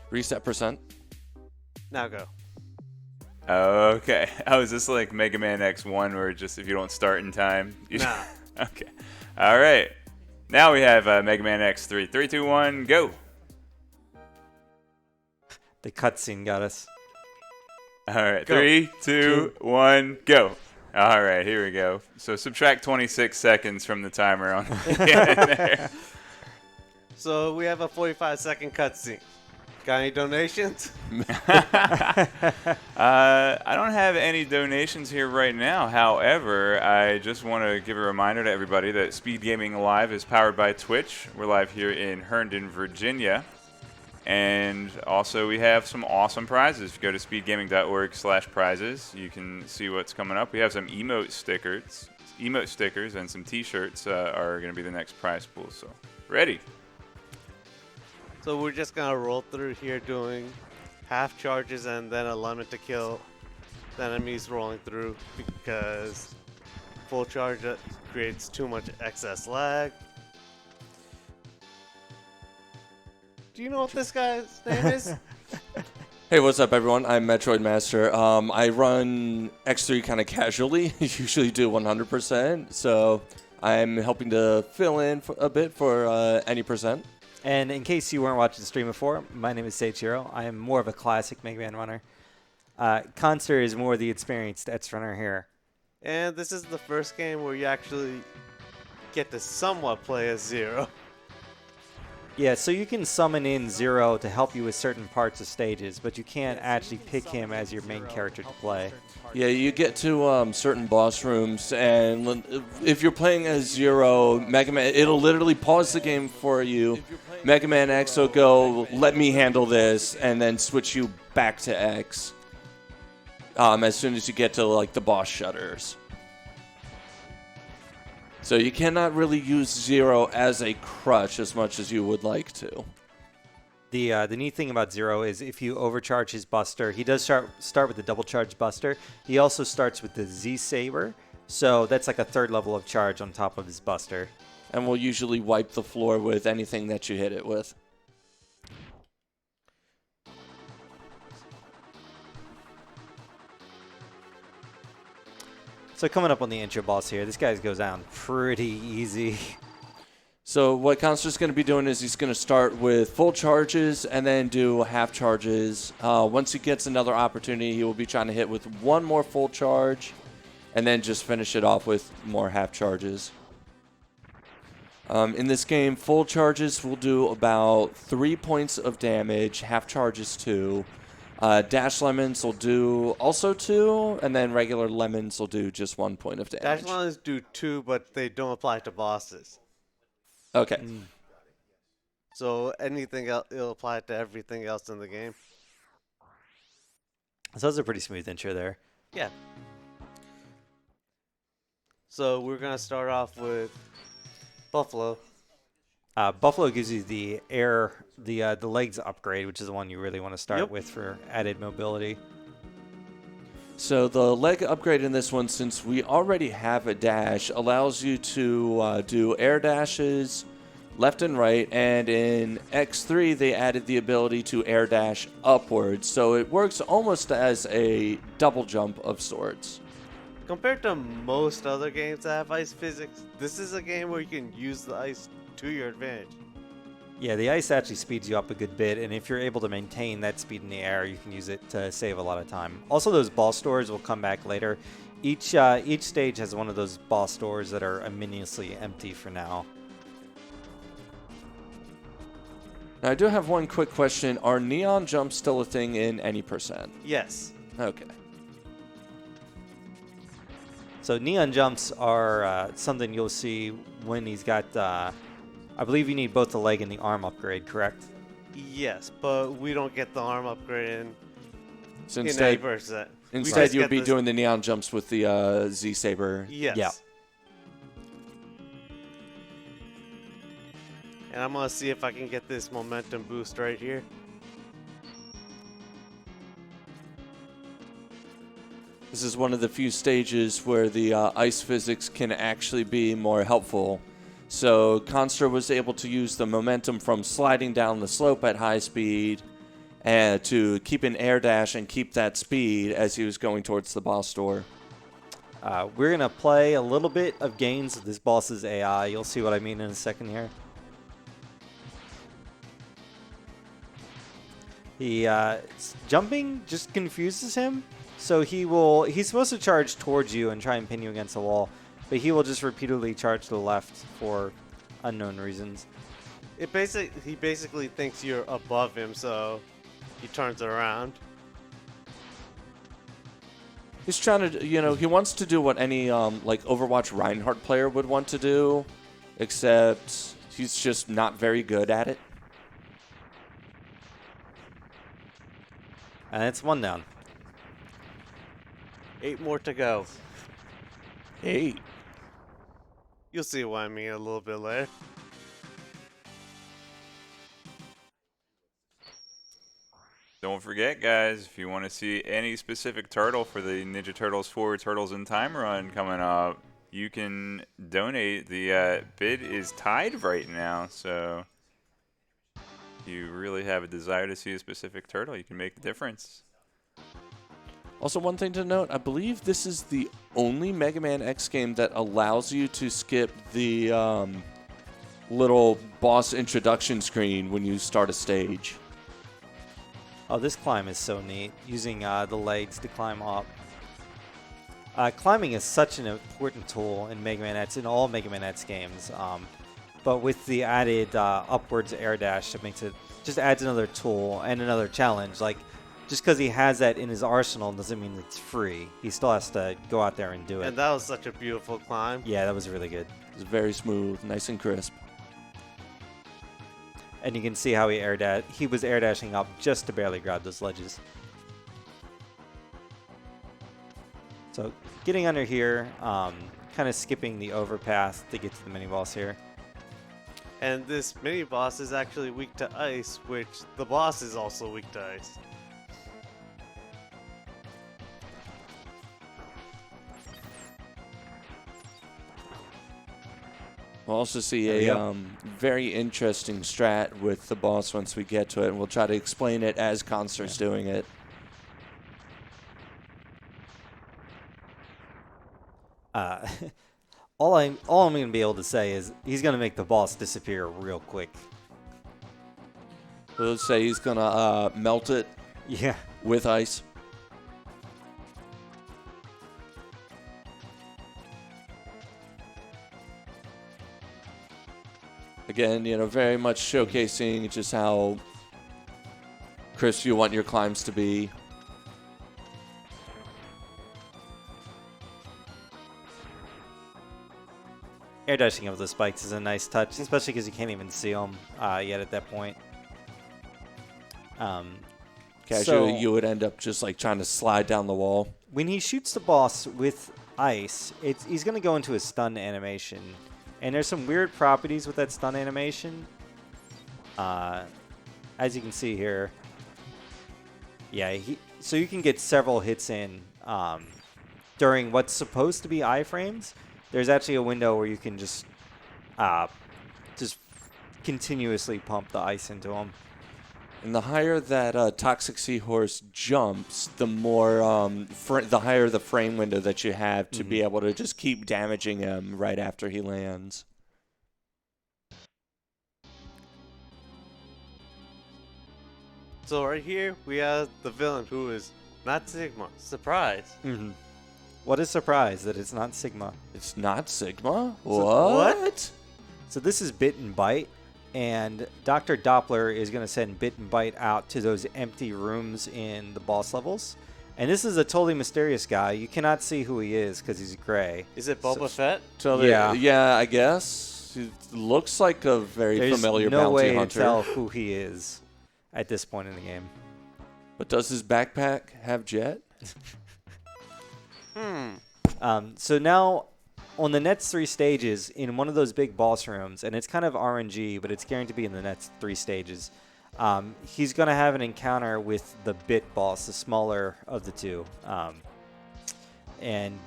Reset percent. Now go. Okay. Oh, is this like Mega Man X1 where just if you don't start in time? Nah. Okay. All right. Now we have Mega Man X3. 3, 2, 1, go. The cutscene got us. All right. Go. 3, 2, 1, go. All right. Here we go. So subtract 26 seconds from the timer on the end there. So we have a 45-second cutscene. Got any donations? I don't have any donations here right now. However, I just want to give a reminder to everybody that SpeedGaming Live is powered by Twitch. We're live here in Herndon, Virginia. And also we have some awesome prizes. If you go to speedgaming.org/prizes, you can see what's coming up. We have some emote stickers and some t-shirts are going to be the next prize pool. So, ready. So we're just gonna roll through here doing half charges and then a limit to kill the enemies rolling through because full charge creates too much excess lag. Do you know what this guy's name is? Hey, what's up, everyone? I'm Metroid Master. I run X3 kind of casually. Usually do 100%, so I'm helping to fill in a bit for any percent. And in case you weren't watching the stream before, my name is Seiichiro. I am more of a classic Mega Man runner. Khanster is more the experienced X runner here. And this is the first game where you actually get to somewhat play as Zero. Yeah, so you can summon in Zero to help you with certain parts of stages, but you can't actually pick him as your main character to play. Yeah, you get to certain boss rooms, and if you're playing as Zero, Mega Man, it'll literally pause the game for you. Mega Man X will go, let me handle this, and then switch you back to X as soon as you get to like the boss shutters. So you cannot really use Zero as a crutch as much as you would like to. The neat thing about Zero is if you overcharge his Buster, he does start with the double charge Buster. He also starts with the Z Saber, so that's like a third level of charge on top of his Buster. And will usually wipe the floor with anything that you hit it with. So coming up on the intro boss here, this guy goes down pretty easy. So what Khanster's going to be doing is he's going to start with full charges and then do half charges. Once he gets another opportunity, he will be trying to hit with one more full charge and then just finish it off with more half charges. In this game, full charges will do about 3 points of damage, half charges 2. Dash lemons will do also 2, and then regular lemons will do just 1 point of damage. Dash lemons do 2, but they don't apply to bosses. Okay. So anything else, it'll apply to everything else in the game. So that's a pretty smooth intro there. Yeah. So we're gonna start off with Buffalo. Buffalo gives you the legs upgrade, which is the one you really want to start with for added mobility. So the leg upgrade in this one, since we already have a dash, allows you to do air dashes left and right, and in X3 they added the ability to air dash upwards, so it works almost as a double jump of sorts. Compared to most other games that have ice physics, this is a game where you can use the ice to your advantage. Yeah, the ice actually speeds you up a good bit, and if you're able to maintain that speed in the air, you can use it to save a lot of time. Also, those ball stores will come back later. Each stage has one of those ball stores that are ominously empty for now. Now, I do have one quick question. Are neon jumps still a thing in any percent? Yes. Okay. So neon jumps are something you'll see when he's got, I believe you need both the leg and the arm upgrade, correct? Yes, but we don't get the arm upgrade So in instead, 80%. instead you'll be doing the neon jumps with the Z Saber. Yes. Yeah. And I'm going to see if I can get this momentum boost right here. This is one of the few stages where the ice physics can actually be more helpful. So Khanster was able to use the momentum from sliding down the slope at high speed and to keep an air dash and keep that speed as he was going towards the boss door. We're going to play a little bit of games with this boss's AI. You'll see what I mean in a second here. Jumping just confuses him. So he's supposed to charge towards you and try and pin you against the wall, but he will just repeatedly charge to the left for unknown reasons. He basically thinks you're above him, so he turns around. He's trying to, he wants to do what any like Overwatch Reinhardt player would want to do, except he's just not very good at it. And it's 1 down. 8 more to go. 8. You'll see what I mean a little bit later. Don't forget, guys, if you want to see any specific turtle for the Ninja Turtles 4 Turtles in Time run coming up, you can donate. The bid is tied right now, so if you really have a desire to see a specific turtle, you can make the difference. Also, one thing to note, I believe this is the only Mega Man X game that allows you to skip the little boss introduction screen when you start a stage. Oh, this climb is so neat, using the legs to climb up. Climbing is such an important tool in Mega Man X, in all Mega Man X games. But with the added upwards air dash, it makes it just adds another tool and another challenge. Like, just because he has that in his arsenal doesn't mean it's free. He still has to go out there and do it. And that was such a beautiful climb. Yeah, that was really good. It was very smooth, nice and crisp. And you can see how he was air dashing up just to barely grab those ledges. So getting under here, kind of skipping the overpath to get to the mini boss here. And this mini boss is actually weak to ice, which the boss is also weak to ice. We'll also see a very interesting strat with the boss once we get to it, and we'll try to explain it as Khanster's doing it. All I'm going to be able to say is he's going to make the boss disappear real quick. We'll say he's going to melt it with ice. Again, very much showcasing just how crisp you want your climbs to be. Air dashing up the spikes is a nice touch, especially because you can't even see them yet at that point. Casually, you would end up just like trying to slide down the wall. When he shoots the boss with ice, he's going to go into a stun animation. And there's some weird properties with that stun animation. As you can see here. Yeah, so you can get several hits in during what's supposed to be iframes. There's actually a window where you can just continuously pump the ice into them. And the higher that Toxic Seahorse jumps, the more the higher the frame window that you have to be able to just keep damaging him right after he lands. So right here we have the villain who is not Sigma. Surprise! What a surprise that it's not Sigma. It's not Sigma? What? So this is Bit and Bite. And Dr. Doppler is going to send Bit and Bite out to those empty rooms in the boss levels. And this is a totally mysterious guy. You cannot see who he is because he's gray. Is it Boba Fett? So yeah, I guess. He looks like a very familiar There's no bounty way hunter. to tell who he is at this point in the game. But does his backpack have jet? So now, on the next 3 stages, in one of those big boss rooms, and it's kind of RNG, but it's guaranteed to be in the next 3 stages, he's going to have an encounter with the Bit boss, the smaller of the two. And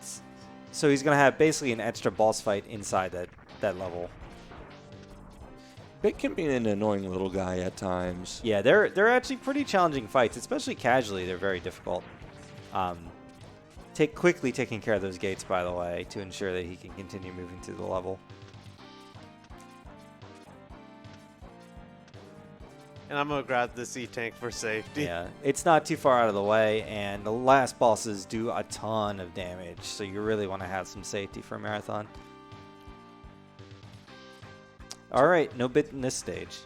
so he's going to have basically an extra boss fight inside that level. Bit can be an annoying little guy at times. Yeah, they're actually pretty challenging fights, especially casually. They're very difficult. Quickly taking care of those gates, by the way, to ensure that he can continue moving through the level. And I'm going to grab the C-Tank for safety. Yeah, it's not too far out of the way, and the last bosses do a ton of damage, so you really want to have some safety for a marathon. All right, no bit in this stage.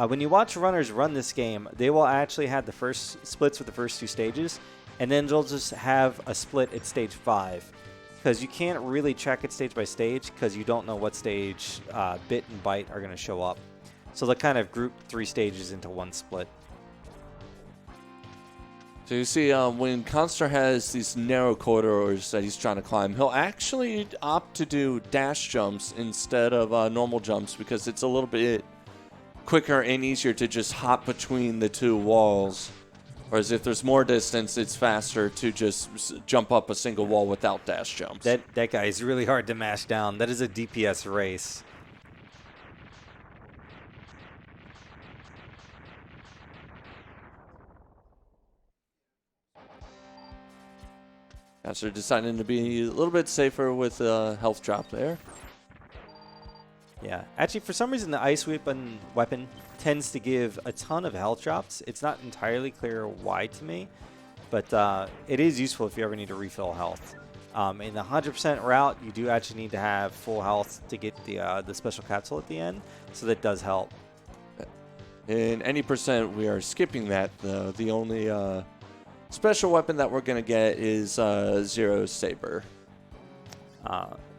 When you watch runners run this game, they will actually have the first splits with the first 2 stages, and then they'll just have a split at stage 5. Because you can't really track it stage by stage, because you don't know what stage Bit and Bite are going to show up. So they'll kind of group 3 stages into one split. So you see, when Khanster has these narrow corridors that he's trying to climb, he'll actually opt to do dash jumps instead of normal jumps because it's a little bit quicker and easier to just hop between the 2 walls. Whereas if there's more distance, it's faster to just jump up a single wall without dash jumps. That guy is really hard to mash down. That is a DPS race. Khanster deciding to be a little bit safer with a health drop there. Yeah, actually, for some reason, the ice weapon tends to give a ton of health drops. It's not entirely clear why to me, but it is useful if you ever need to refill health. In the 100% route, you do actually need to have full health to get the special capsule at the end, so that does help. In any percent, we are skipping that, though. The only special weapon that we're going to get is Zero Saber.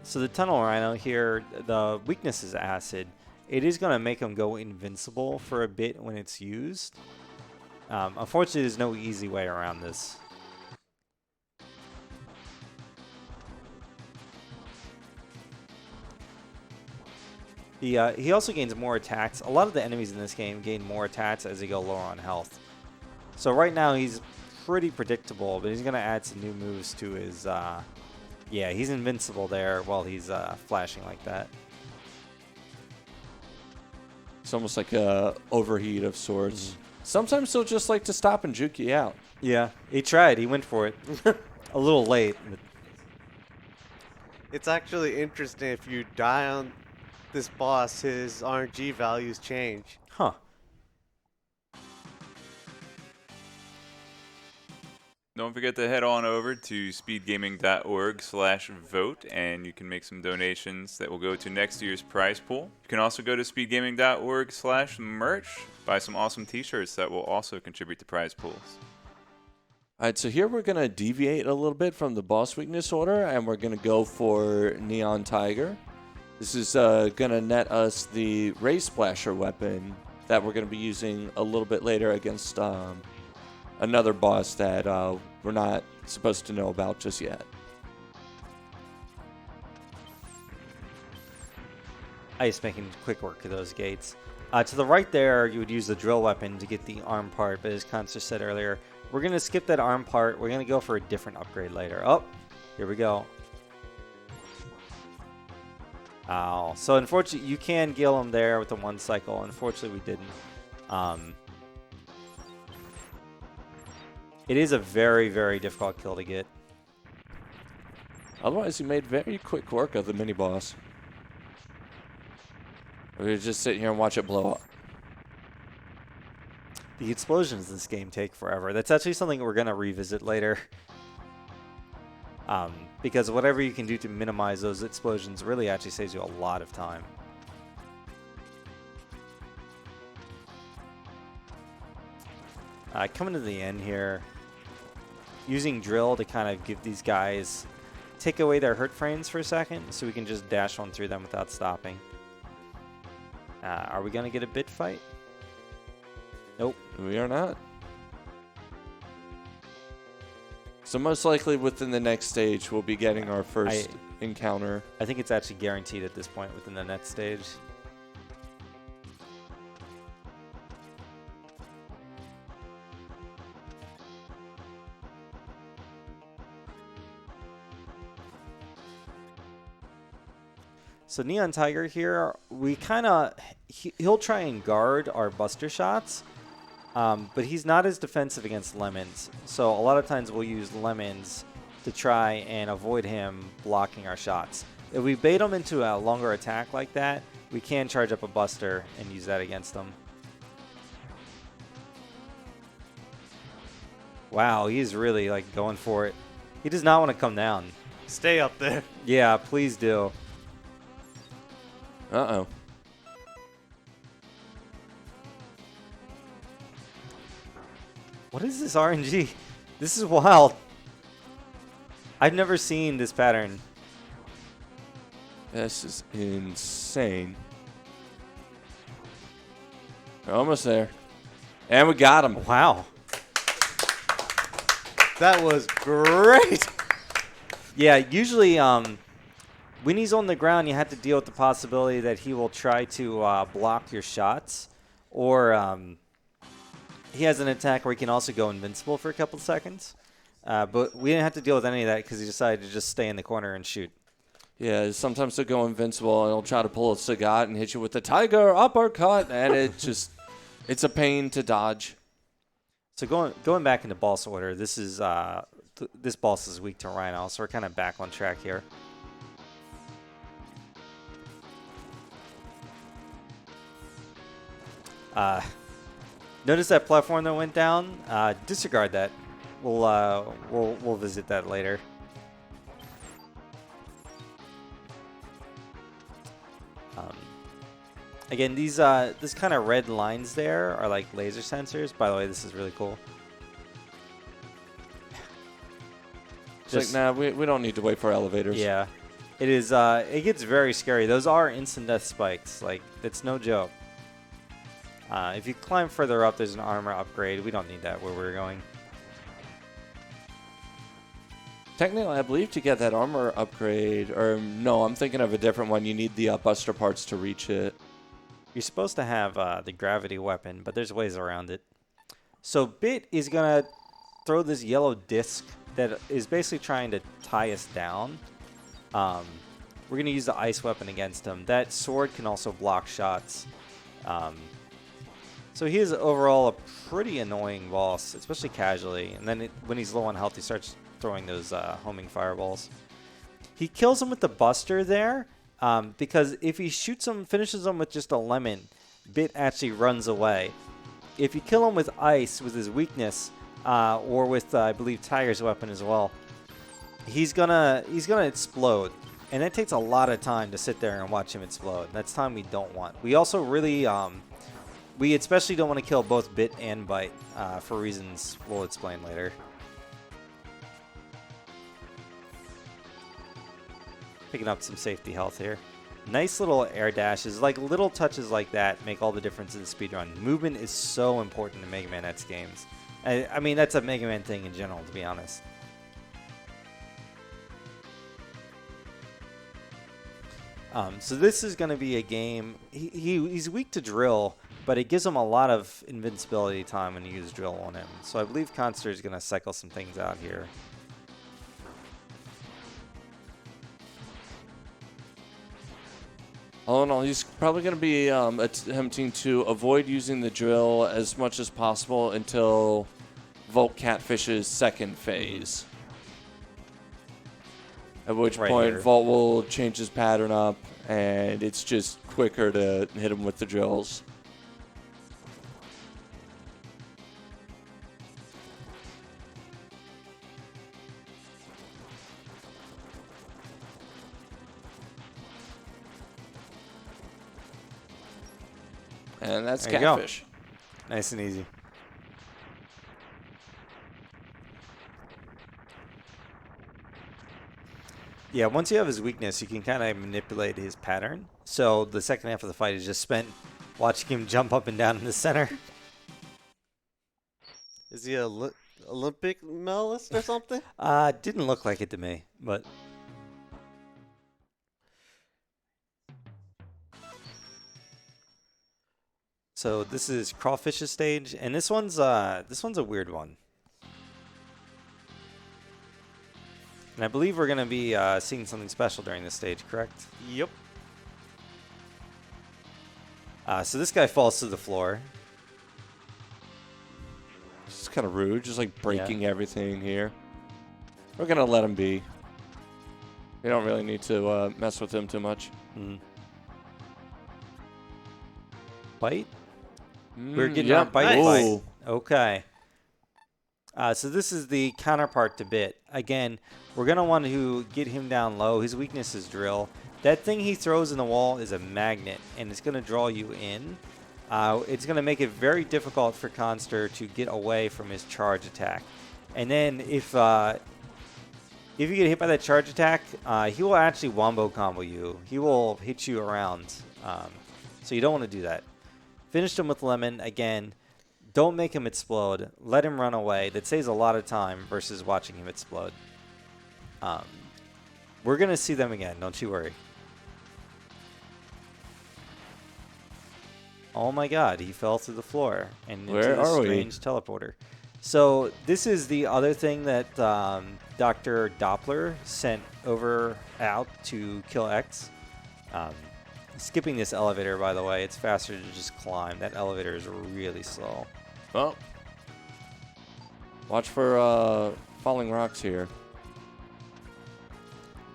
So the Tunnel Rhino here, the weakness is acid. It is going to make him go invincible for a bit when it's used. Unfortunately, there's no easy way around this. He also gains more attacks. A lot of the enemies in this game gain more attacks as they go lower on health. So right now he's pretty predictable, but he's going to add some new moves to his... yeah, he's invincible there while he's flashing like that. It's almost like a overheat of sorts. Mm-hmm. Sometimes he'll just like to stop and juke you out. Yeah, he tried. He went for it. A little late. But It's actually interesting if you die on this boss, his RNG values change. huh. Don't forget to head on over to speedgaming.org/vote, and you can make some donations that will go to next year's prize pool. You can also go to speedgaming.org/merch, buy some awesome t-shirts that will also contribute to prize pools. All right, so here we're going to deviate a little bit from the boss weakness order, and we're going to go for Neon Tiger. This is going to net us the Ray Splasher weapon that we're going to be using a little bit later against another boss that we're not supposed to know about just yet. Ice making quick work of those gates. To the right there, you would use the drill weapon to get the arm part, but as Khanster said earlier, we're going to skip that arm part. We're going to go for a different upgrade later. Oh, here we go. Ow. So unfortunately, you can gill him there with the one cycle. Unfortunately, we didn't. It is a very, very difficult kill to get. Otherwise, he made very quick work of the mini-boss. We just sit here and watch it blow up. The explosions in this game take forever. That's actually something we're going to revisit later. Because whatever you can do to minimize those explosions really actually saves you a lot of time. Coming to the end here, using drill to kind of give these guys, take away their hurt frames for a second so we can just dash on through them without stopping. Are we going to get a bit fight? Nope. We are not. So most likely within the next stage, we'll be getting our first encounter. I think it's actually guaranteed at this point within the next stage. So Neon Tiger here, he'll try and guard our buster shots, but he's not as defensive against lemons. So a lot of times we'll use lemons to try and avoid him blocking our shots. If we bait him into a longer attack like that, we can charge up a buster and use that against him. Wow, he's really like going for it. He does not want to come down. Stay up there. Yeah, please do. Uh-oh. What is this RNG? This is wild. I've never seen this pattern. This is insane. We're almost there. And we got him. Wow. That was great. Yeah, usually when he's on the ground, you have to deal with the possibility that he will try to block your shots. Or he has an attack where he can also go invincible for a couple seconds. But we didn't have to deal with any of that because he decided to just stay in the corner and shoot. Yeah, sometimes he'll go invincible and he'll try to pull a Sagat and hit you with the Tiger Uppercut, and it's a pain to dodge. So going back into boss order, this is this boss is weak to Rhino, so we're kind of back on track here. Notice that platform that went down? Disregard that. We'll visit that later. Again, these this kind of red lines there are like laser sensors. By the way, this is really cool. It's like, nah, we don't need to wait for elevators. Yeah, it is. It gets very scary. Those are instant death spikes. Like, it's no joke. If you climb further up, there's an armor upgrade. We don't need that where we're going. Technically, I believe to get that armor upgrade, or no, I'm thinking of a different one. You need the buster parts to reach it. You're supposed to have the gravity weapon, but there's ways around it. So Bit is going to throw this yellow disc that is basically trying to tie us down. We're going to use the ice weapon against him. That sword can also block shots. So he is overall a pretty annoying boss, especially casually. And then when he's low on health, he starts throwing those homing fireballs. He kills him with the buster there. Because if he shoots him, finishes him with just a lemon, Bit actually runs away. If you kill him with ice, with his weakness, or with I believe Tiger's weapon as well, he's gonna explode, and that takes a lot of time to sit there and watch him explode. That's time we don't want. We also really we especially don't want to kill both Bit and Bite for reasons we'll explain later. Picking up some safety health here. Nice little air dashes. Like, little touches like that make all the difference in the speedrun. Movement is so important in Mega Man X games. I mean, that's a Mega Man thing in general, to be honest. So this is going to be a game. He's weak to drill, but it gives him a lot of invincibility time when you use drill on him. So I believe Khanster is going to cycle some things out here. All in all, he's probably going to be attempting to avoid using the drill as much as possible until Volt Catfish's second phase. At which point, Volt will change his pattern up, and it's just quicker to hit him with the drills. And that's there Catfish. Nice and easy. Yeah, once you have his weakness, you can kind of manipulate his pattern. So the second half of the fight is just spent watching him jump up and down in the center. Is he a Olympic medalist or something? Didn't look like it to me, but... So this is Crawfish's stage, and this one's a weird one. And I believe we're gonna be seeing something special during this stage, correct? Yep. So this guy falls to the floor. It's kind of rude, just like breaking everything here. We're going to let him be. We don't really need to mess with him too much. Bite? We're getting our bite nice. fight. Okay. So this is the counterpart to Bit. Again, we're going to want to get him down low. His weakness is drill. That thing he throws in the wall is a magnet, and it's going to draw you in. It's going to make it very difficult for Khanster to get away from his charge attack. And then if you get hit by that charge attack, he will actually wombo combo you. He will hit you around. So you don't want to do that. Finished him with Lemon. Again, don't make him explode. Let him run away. That saves a lot of time versus watching him explode. We're going to see them again. Don't you worry. Oh my god, he fell through the floor and into Where this are we? strange teleporter. So this is the other thing that Dr. Doppler sent out to kill X. Skipping this elevator, by the way, it's faster to just climb. That elevator is really slow. Oh. Watch for falling rocks here.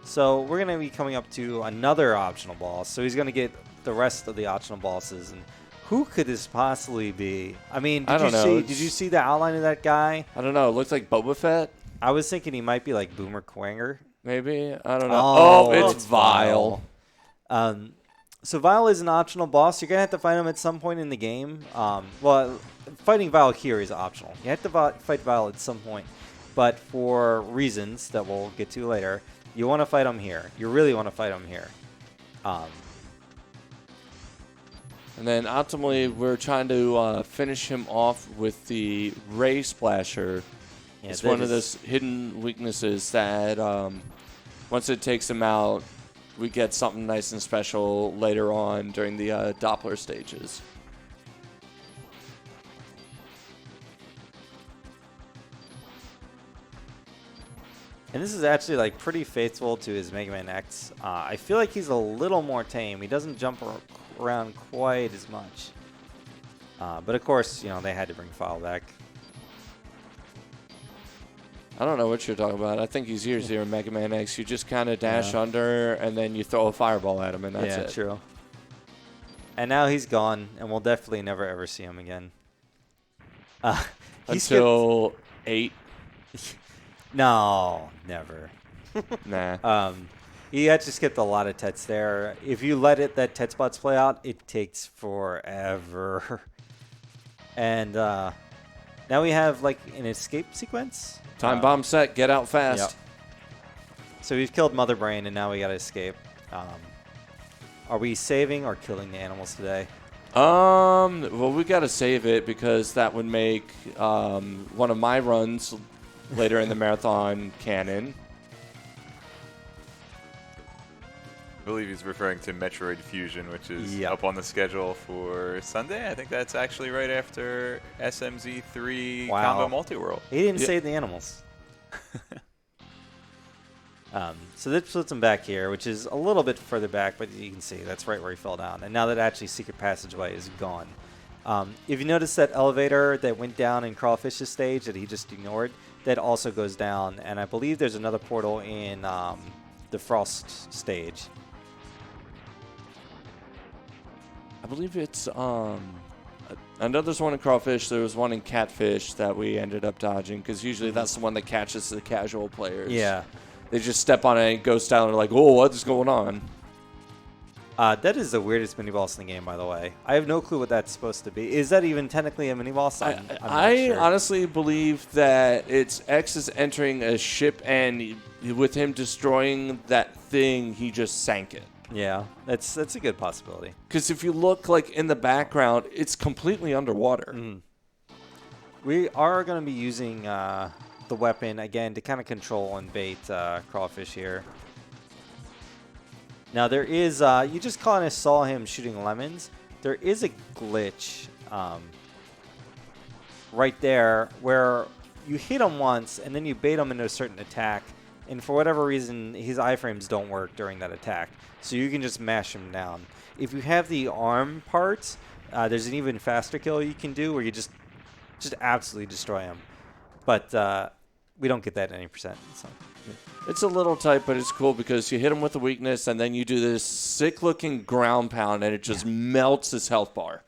So we're going to be coming up to another optional boss. So he's going to get the rest of the optional bosses. And who could this possibly be? I mean, I don't know. Did you see the outline of that guy? I don't know. It looks like Boba Fett, I was thinking he might be like Boomer Quanger. maybe. I don't know. Oh, It's Vile. So Vile is an optional boss. You're going to have to fight him at some point in the game. Well, fighting Vile here is optional. You have to fight Vile at some point. But for reasons that we'll get to later, you want to fight him here. You really want to fight him here. And then ultimately, we're trying to finish him off with the Ray Splasher. Yeah, It's that one of is- those hidden weaknesses that once it takes him out, we get something nice and special later on during the Doppler stages. And this is actually like pretty faithful to his Mega Man X. I feel like he's a little more tame. He doesn't jump around quite as much. But of course, you know, they had to bring File back. I don't know what you're talking about. I think he's easier in Mega Man X. You just kind of dash under, and then you throw a fireball at him, and that's it. True. And now he's gone, and we'll definitely never ever see him again. Until 8. No, never. Nah. He actually skipped a lot of Tets there. If you let that Tet spots play out, it takes forever. And now we have like an escape sequence. Time bomb set. Get out fast. Yep. So we've killed Mother Brain, and now we gotta escape. Are we saving or killing the animals today? Well, we got to save it because that would make one of my runs later in the marathon canon. I believe he's referring to Metroid Fusion, which is Yep. up on the schedule for Sunday. I think that's actually right after SMZ3 Wow. Combo Multi-World. He didn't Yeah. save the animals. So this puts him back here, which is a little bit further back, but you can see that's right where he fell down. And now that actually Secret Passageway is gone. If you notice that elevator that went down in Crawfish's stage that he just ignored, that also goes down. And I believe there's another portal in the Frost stage. I believe it's I know there's one in Crawfish. There was one in Catfish that we ended up dodging because usually that's the one that catches the casual players. Yeah. They just step on it and ghost down. They're like, "Oh, what is going on?" That is the weirdest mini boss in the game, by the way. I have no clue what that's supposed to be. Is that even technically a mini boss? I'm not I sure. honestly believe that it's X is entering a ship, and with him destroying that thing, he just sank it. Yeah, that's a good possibility. Because if you look like in the background, it's completely underwater. We are going to be using the weapon again to kind of control and bait Crawfish here. Now there is, you just kind of saw him shooting lemons. There is a glitch right there where you hit him once and then you bait him into a certain attack and for whatever reason, his iframes don't work during that attack. So you can just mash him down. If you have the arm parts, there's an even faster kill you can do where you just absolutely destroy him. But we don't get that at any percent. So. It's a little tight, but it's cool because you hit him with a weakness, and then you do this sick-looking ground pound, and it just melts his health bar.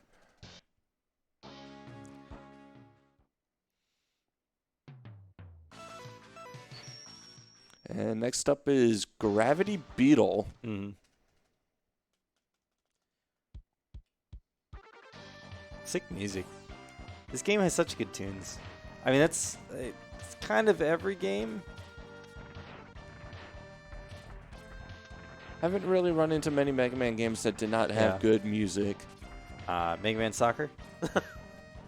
And next up is Gravity Beetle. Sick music. This game has such good tunes. I mean, it's kind of every game. Haven't really run into many Mega Man games that did not have good music. Mega Man Soccer?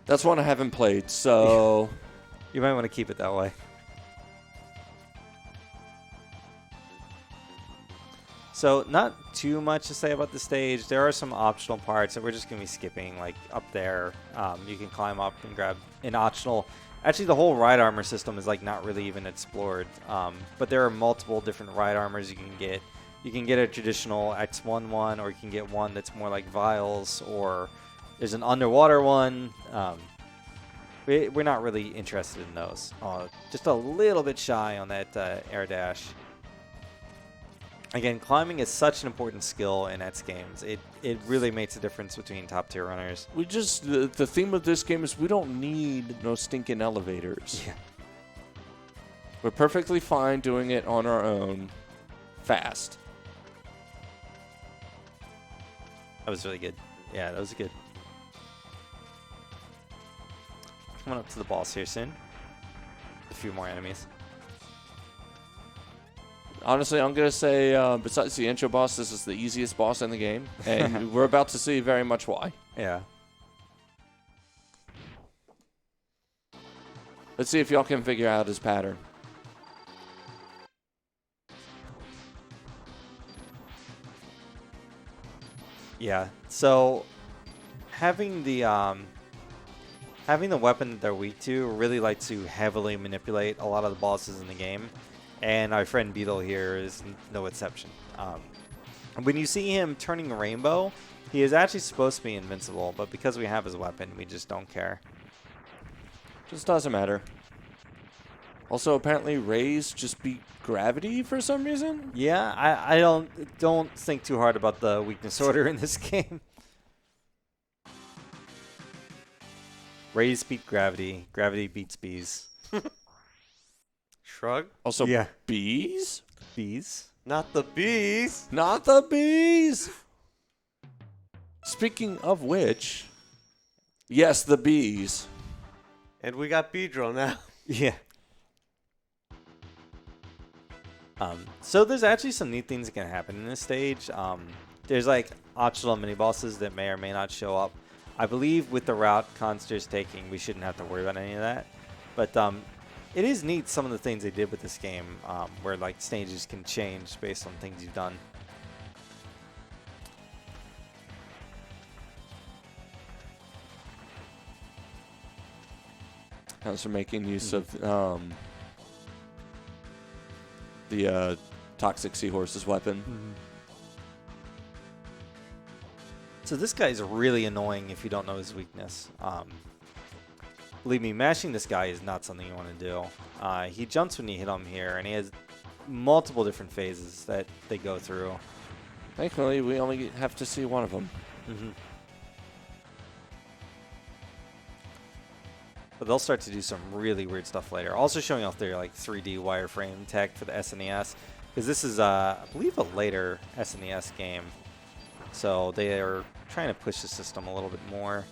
That's one I haven't played, so... You might want to keep it that way. So, not too much to say about the stage. There are some optional parts that we're just going to be skipping, like up there. You can climb up and grab an optional... Actually, the whole ride armor system is like not really even explored. But there are multiple different ride armors you can get. You can get a traditional X1 one, or you can get one that's more like vials, or there's an underwater one. We're not really interested in those. Just a little bit shy on that air dash. Again, climbing is such an important skill in X games. It really makes a difference between top tier runners. We just the theme of this game is we don't need no stinking elevators. Yeah. We're perfectly fine doing it on our own, fast. That was really good. Yeah, that was good. Coming up to the boss here soon. A few more enemies. Honestly, I'm going to say, besides the intro boss, this is the easiest boss in the game. And we're about to see very much why. Yeah. Let's see if y'all can figure out his pattern. Yeah. So having the weapon that they're weak to really likes to heavily manipulate a lot of the bosses in the game. And our friend Beetle here is no exception. When you see him turning rainbow, he is actually supposed to be invincible, but because we have his weapon, we just don't care. Just doesn't matter. Also, apparently, rays just beat gravity for some reason. Yeah, I don't think too hard about the weakness order in this game. Rays beat gravity. Gravity beats bees. Shrug? Also, Yeah. bees? Bees? Not the bees! Not the bees! Speaking of which, yes, the bees. And we got Beedrill now. Yeah. So there's actually some neat things that can happen in this stage. There's like optional mini bosses that may or may not show up. I believe with the route Khanster's taking, we shouldn't have to worry about any of that. But it is neat some of the things they did with this game, where like stages can change based on things you've done. How's for making use of the toxic seahorse's weapon. So this guy is really annoying if you don't know his weakness. Believe me, mashing this guy is not something you want to do. He jumps when you hit him here, and he has multiple different phases that they go through. Thankfully, we only have to see one of them. But they'll start to do some really weird stuff later. Also showing off their like 3D wireframe tech for the SNES, because this is, I believe, a later SNES game. So they are trying to push the system a little bit more.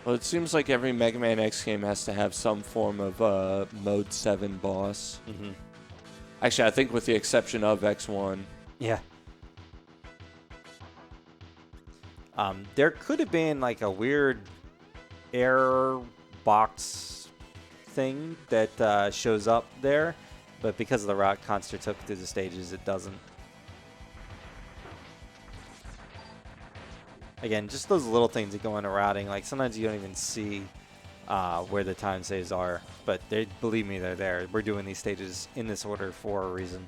Well, it seems like every Mega Man X game has to have some form of Mode 7 boss. Actually, I think with the exception of X1. Yeah. There could have been like a weird air box thing that shows up there, but because of the route Khanster took through the stages, it doesn't. Again, just those little things that go into routing. Like sometimes you don't even see where the time saves are. But believe me, they're there. We're doing these stages in this order for a reason.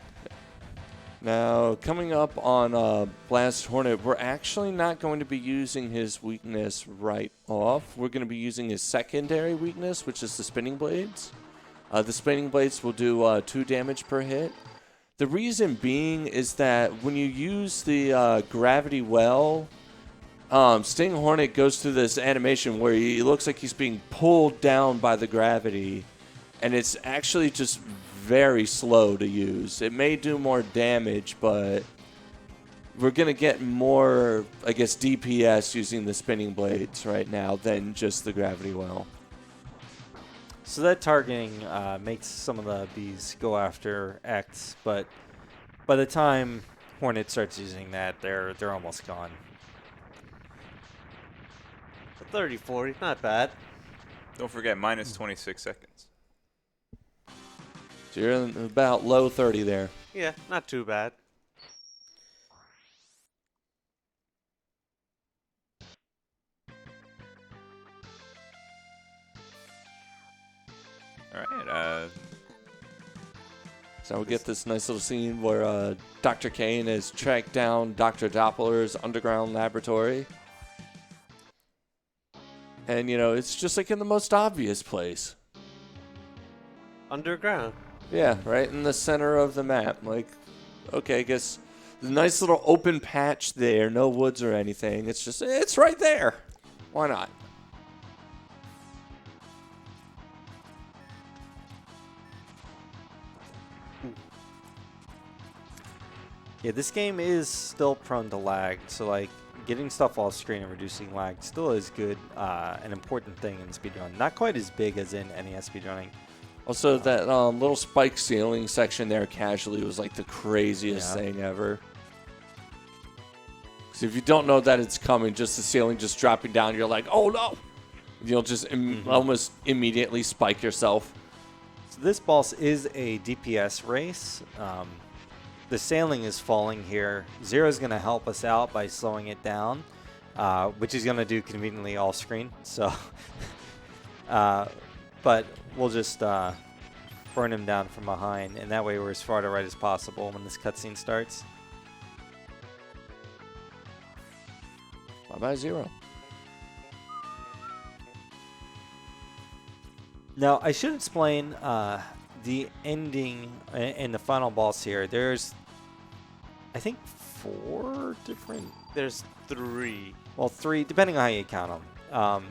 Now, coming up on Blast Hornet, we're actually not going to be using his weakness right off. We're going to be using his secondary weakness, which is the spinning blades. The spinning blades will do 2 damage per hit. The reason being is that when you use the gravity well, Sting Hornet goes through this animation where it looks like he's being pulled down by the gravity, and it's actually just very slow to use. It may do more damage, but we're going to get more, I guess, DPS using the spinning blades right now than just the gravity well. So that targeting makes some of the bees go after X, but by the time Hornet starts using that, they're almost gone. 30, 40, not bad. Don't forget, minus 26 seconds. So you're in about low 30 there. Yeah, not too bad. All right. So we get this nice little scene where Dr. Kane has tracked down Dr. Doppler's underground laboratory. And, you know, it's just like in the most obvious place. Underground. Yeah, right in the center of the map. Like, okay, I guess the nice little open patch there, no woods or anything. It's just, it's right there. Why not? Yeah, this game is still prone to lag, so like getting stuff off screen and reducing lag still is good, an important thing in speedrun. Not quite as big as in NES speedrunning. Also, that little spike ceiling section there casually was like the craziest thing ever. Because if you don't know that it's coming, just the ceiling just dropping down, you're like, oh no! You'll just almost immediately spike yourself. So this boss is a DPS race. The sailing is falling here. Zero's going to help us out by slowing it down, which he's going to do conveniently off screen. So, but we'll just burn him down from behind, and that way we're as far to right as possible when this cutscene starts. Bye-bye, Zero. Now, I should explain the ending and the final boss here. There's, I think, 4 different... There's 3. Well, 3, depending on how you count them.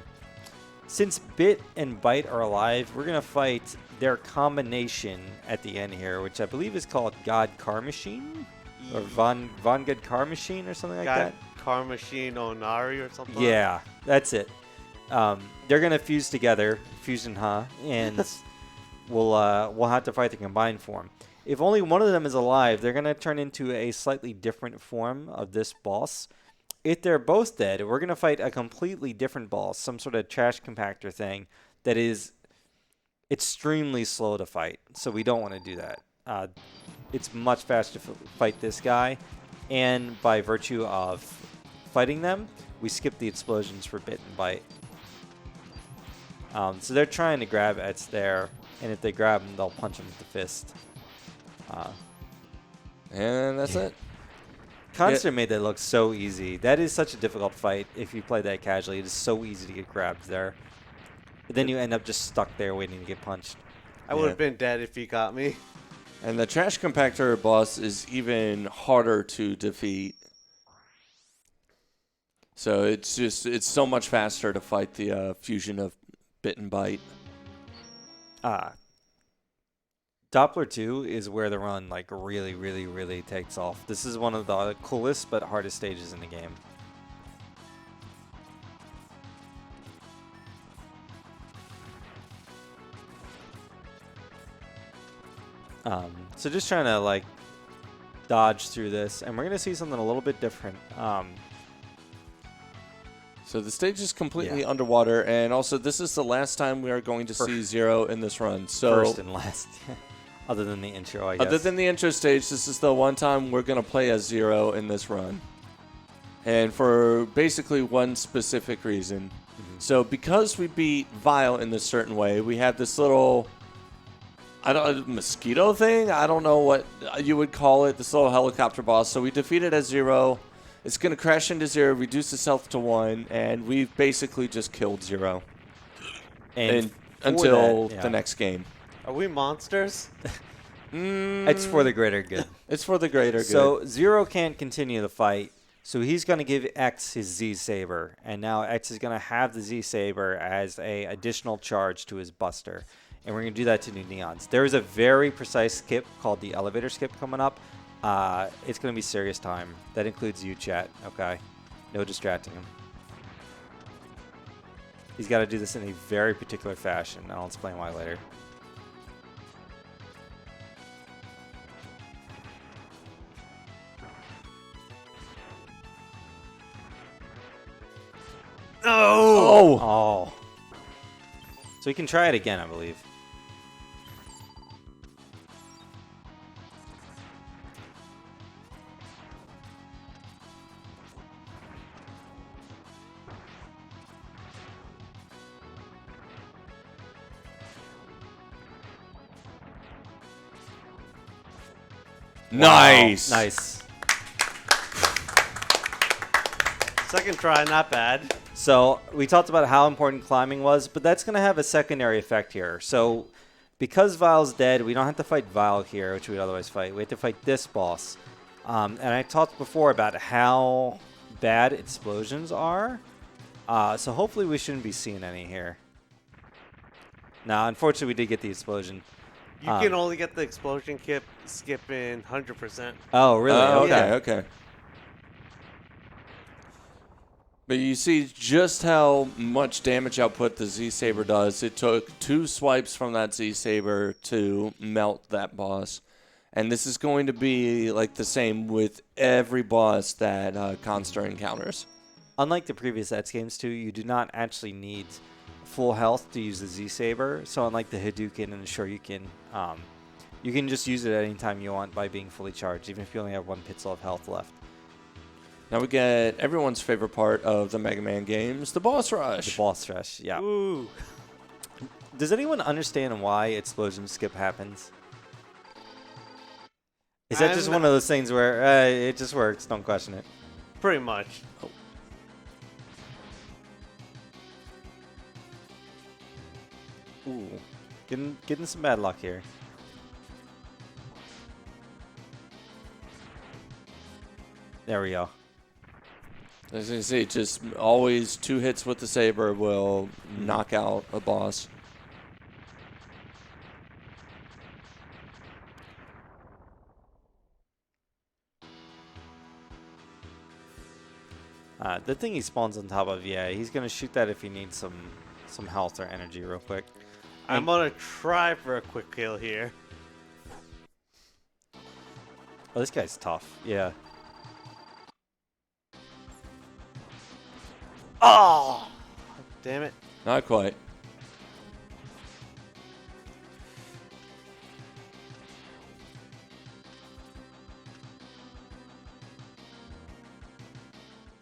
Since Bit and Bite are alive, we're going to fight their combination at the end here, which I believe is called God Car Machine? Or Von God Car Machine or something like God that? Car Machine Onari or something? Yeah, that's it. They're going to fuse together, fusion, and we'll have to fight the combined form. If only one of them is alive, they're going to turn into a slightly different form of this boss. If they're both dead, we're going to fight a completely different boss, some sort of trash compactor thing that is extremely slow to fight, so we don't want to do that. It's much faster to fight this guy, and by virtue of fighting them, we skip the explosions for Bit and Bite. So they're trying to grab Etz there, and if they grab him, they'll punch him with the fist. And that's it. Khanster made that look so easy. That is such a difficult fight if you play that casually. It is so easy to get grabbed there. But then you end up just stuck there waiting to get punched. I would have been dead if he got me. And the trash compactor boss is even harder to defeat. So it's so much faster to fight the fusion of Bit and Bite. Doppler 2 is where the run like really, really, really takes off. This is one of the coolest but hardest stages in the game. So just trying to like dodge through this, and we're gonna see something a little bit different. So the stage is completely underwater, and also this is the last time we are going to see Zero in this run. So first and last, other than the intro, I guess. Other than the intro stage, this is the one time we're going to play as Zero in this run. And for basically one specific reason. So because we beat Vile in this certain way, we have this little, mosquito thing? I don't know what you would call it, this little helicopter boss. So we defeat it at 0. It's going to crash into 0, reduce its health to 1, and we've basically just killed 0. And until that, the next game. Are we monsters? It's for the greater good. It's for the greater good. So 0 can't continue the fight, so he's going to give X his Z-Saber, and now X is going to have the Z-Saber as a additional charge to his Buster, and we're going to do that to new Neons. There is a very precise skip called the elevator skip coming up. It's going to be serious time. That includes you, chat. Okay, no distracting him. He's got to do this in a very particular fashion. I'll explain why later. No! Oh. So he can try it again, I believe. Nice. Wow. Nice. Second try, not bad. So we talked about how important climbing was, but that's going to have a secondary effect here. So because Vile's dead, we don't have to fight Vile here, which we'd otherwise fight. We have to fight this boss. And I talked before about how bad explosions are. So hopefully we shouldn't be seeing any here. Now, unfortunately, we did get the explosion. You can only get the explosion skip in 100%. Oh, really? Okay. But you see just how much damage output the Z-Saber does. It took 2 swipes from that Z-Saber to melt that boss. And this is going to be like the same with every boss that Khanster encounters. Unlike the previous X games, too, you do not actually need full health to use the Z-Saber. So unlike the Hadouken and the Shoryuken, you can just use it at any time you want by being fully charged, even if you only have 1 pixel of health left. Now we get everyone's favorite part of the Mega Man games, the boss rush. The boss rush, yeah. Ooh. Does anyone understand why explosion skip happens? Is that just one of those things where it just works, don't question it? Pretty much. Oh. Ooh, getting some bad luck here. There we go. As you see, just always 2 hits with the saber will knock out a boss. The thing he spawns on top of, yeah, he's gonna shoot that if he needs some health or energy real quick. I'm gonna try for a quick kill here. Oh, this guy's tough. Yeah. Oh! Damn it. Not quite.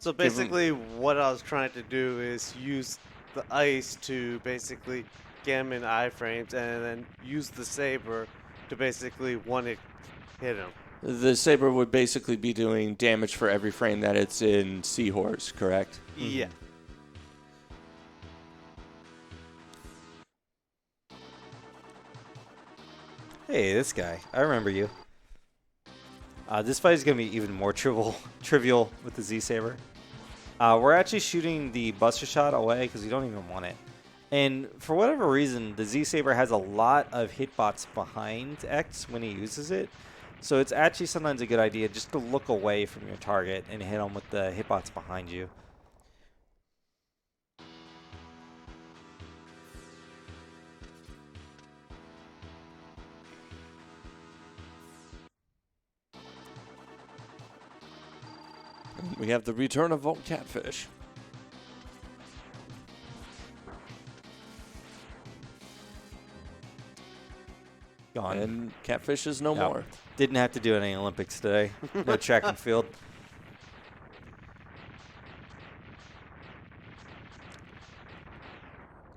So basically what I was trying to do is use the ice to basically get him in iframes and then use the saber to basically hit him. The saber would basically be doing damage for every frame that it's in Seahorse, correct? Yeah. Hey, this guy. I remember you. This fight is going to be even more trivial with the Z-Saber. We're actually shooting the Buster Shot away because we don't even want it. And for whatever reason, the Z-Saber has a lot of hitbox behind X when he uses it. So it's actually sometimes a good idea just to look away from your target and hit him with the hitbox behind you. We have the return of Volt Catfish. Gone. And Catfish is no more. Didn't have to do any Olympics today. No track and field.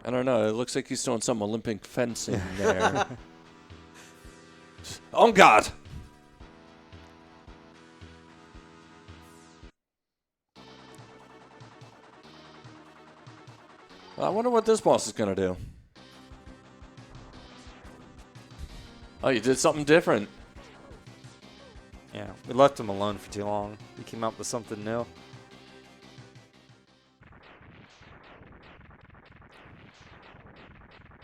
I don't know. It looks like he's doing some Olympic fencing there. Oh, God! I wonder what this boss is going to do. Oh, you did something different. Yeah, we left him alone for too long. He came up with something new.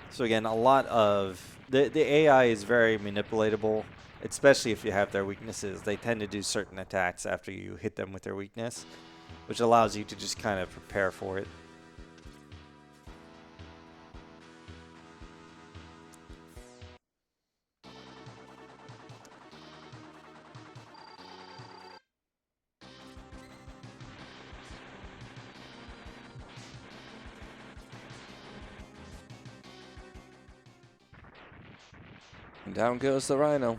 So again, a lot of the AI is very manipulatable, especially if you have their weaknesses. They tend to do certain attacks after you hit them with their weakness, which allows you to just kind of prepare for it. And down goes the Rhino.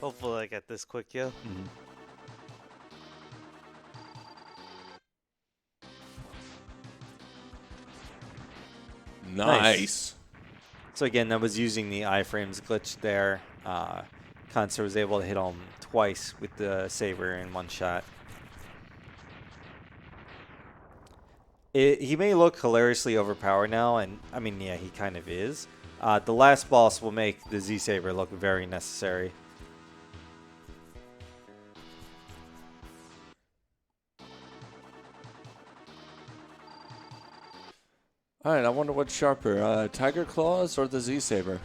Hopefully I get this quick, yo. Nice. So again, that was using the iframes glitch there. Khanster was able to hit him twice with the saber in one shot. He may look hilariously overpowered now, and I mean, yeah, he kind of is. The last boss will make the Z-Saber look very necessary. All right, I wonder what's sharper, Tiger Claws or the Z-Saber?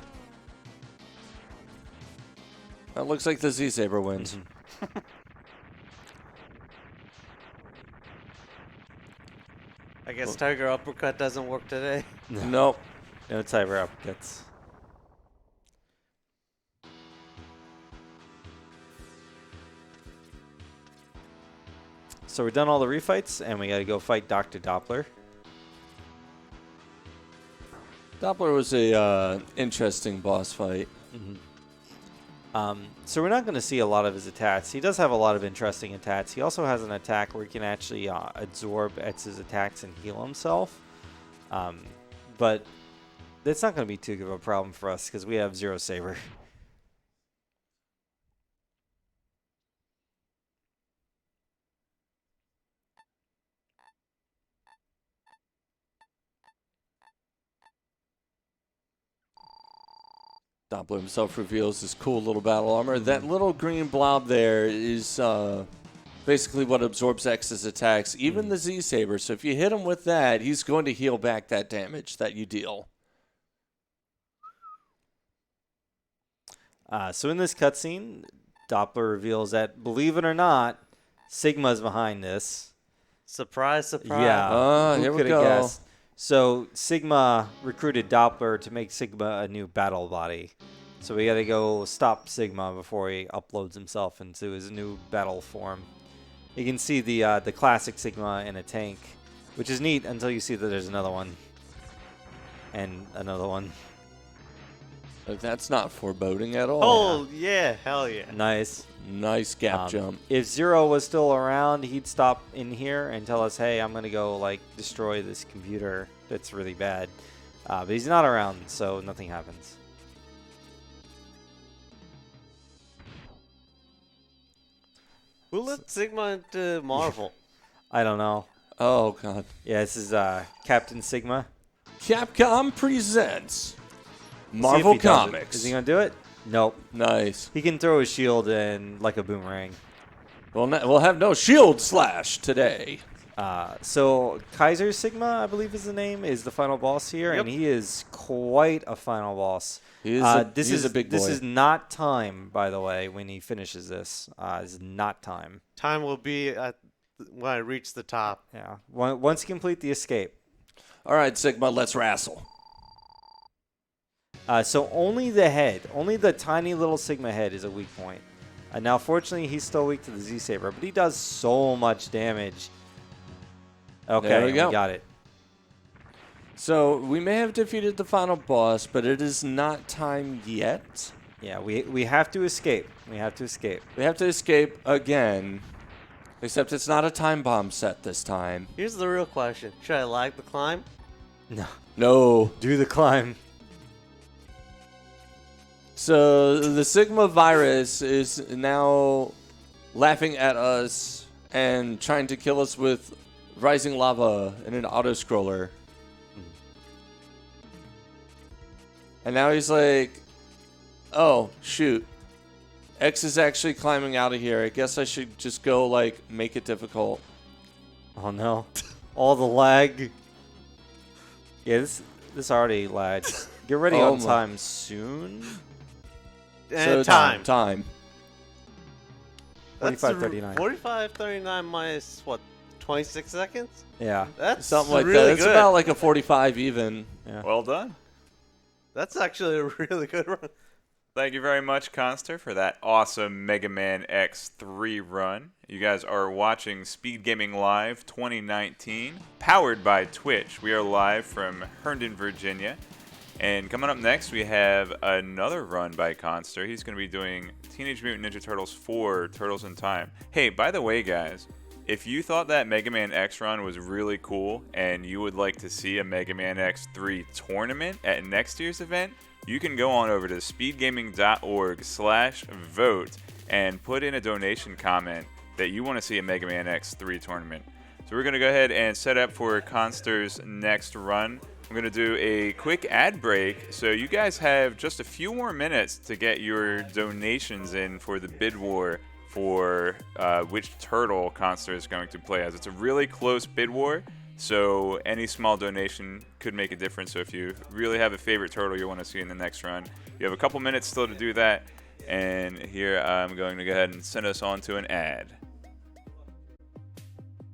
That looks like the Z-Saber wins. I guess Tiger Uppercut doesn't work today. Nope. No Tiger uppercuts. So we're done all the refights, and we got to go fight Dr. Doppler. Doppler was a interesting boss fight. So we're not going to see a lot of his attacks. He does have a lot of interesting attacks. He also has an attack where he can actually absorb Etz's attacks and heal himself. But that's not going to be too good of a problem for us because we have Zero Saber. Doppler himself reveals his cool little battle armor. That little green blob there is basically what absorbs X's attacks, even the Z-Saber. So if you hit him with that, he's going to heal back that damage that you deal. So in this cutscene, Doppler reveals that, believe it or not, Sigma's behind this. Surprise, surprise. Yeah, here who we could have go. guessed? So Sigma recruited Doppler to make Sigma a new battle body. So we got to go stop Sigma before he uploads himself into his new battle form. You can see the classic Sigma in a tank, which is neat until you see that there's another one. And another one. That's not foreboding at all. Oh, yeah. Hell yeah. Nice. Nice gap jump. If Zero was still around, he'd stop in here and tell us, hey, I'm going to go like destroy this computer that's really bad. But he's not around, so nothing happens. Who let Sigma into Marvel? I don't know. Oh, God. Yeah, this is Captain Sigma. Capcom presents See if Marvel he does it. Comics. Is he going to do it? Nope. Nice. He can throw his shield in like a boomerang. We'll have no shield slash today. So Kaiser Sigma, I believe is the name, is the final boss here, Yep. and he is quite a final boss. He's a big boy. This is not time, by the way, when he finishes this. This is not time. Time will be when I reach the top. Yeah. Once you complete the escape. All right, Sigma, let's wrestle. So only the head, only the tiny little Sigma head is a weak point. Now, fortunately, he's still weak to the Z-Saber, but he does so much damage. Okay, There we go. got it. So we may have defeated the final boss, but it is not time yet. Yeah, we have to escape. We have to escape. We have to escape again. Except it's not a time bomb set this time. Here's the real question. Should I lag the climb? No. No. Do the climb. So the Sigma virus is now laughing at us and trying to kill us with rising lava and an auto-scroller. And now he's like, oh, shoot. X is actually climbing out of here. I guess I should just go, like, make it difficult. Oh no. All the lag. Yeah, this already lagged. Get ready Oh on my. time soon. And So time. Time. 45:39. 45:39 minus, what, 26 seconds? Yeah. That's Something like really that. It's good. about like a 45 even. Yeah. Well done. That's actually a really good run. Thank you very much, Khanster, for that awesome Mega Man X3 run. You guys are watching Speed Gaming Live 2019, powered by Twitch. We are live from Herndon, Virginia. And coming up next, we have another run by Khanster. He's going to be doing Teenage Mutant Ninja Turtles 4, Turtles in Time. Hey, by the way, guys, if you thought that Mega Man X run was really cool and you would like to see a Mega Man X3 tournament at next year's event, you can go on over to speedgaming.org/vote and put in a donation comment that you want to see a Mega Man X3 tournament. So we're going to go ahead and set up for Khanster's next run. I'm going to do a quick ad break, so you guys have just a few more minutes to get your donations in for the bid war for which turtle Khanster is going to play as. It's a really close bid war, so any small donation could make a difference. So if you really have a favorite turtle you want to see in the next run, you have a couple minutes still to do that. And here I'm going to go ahead and send us on to an ad.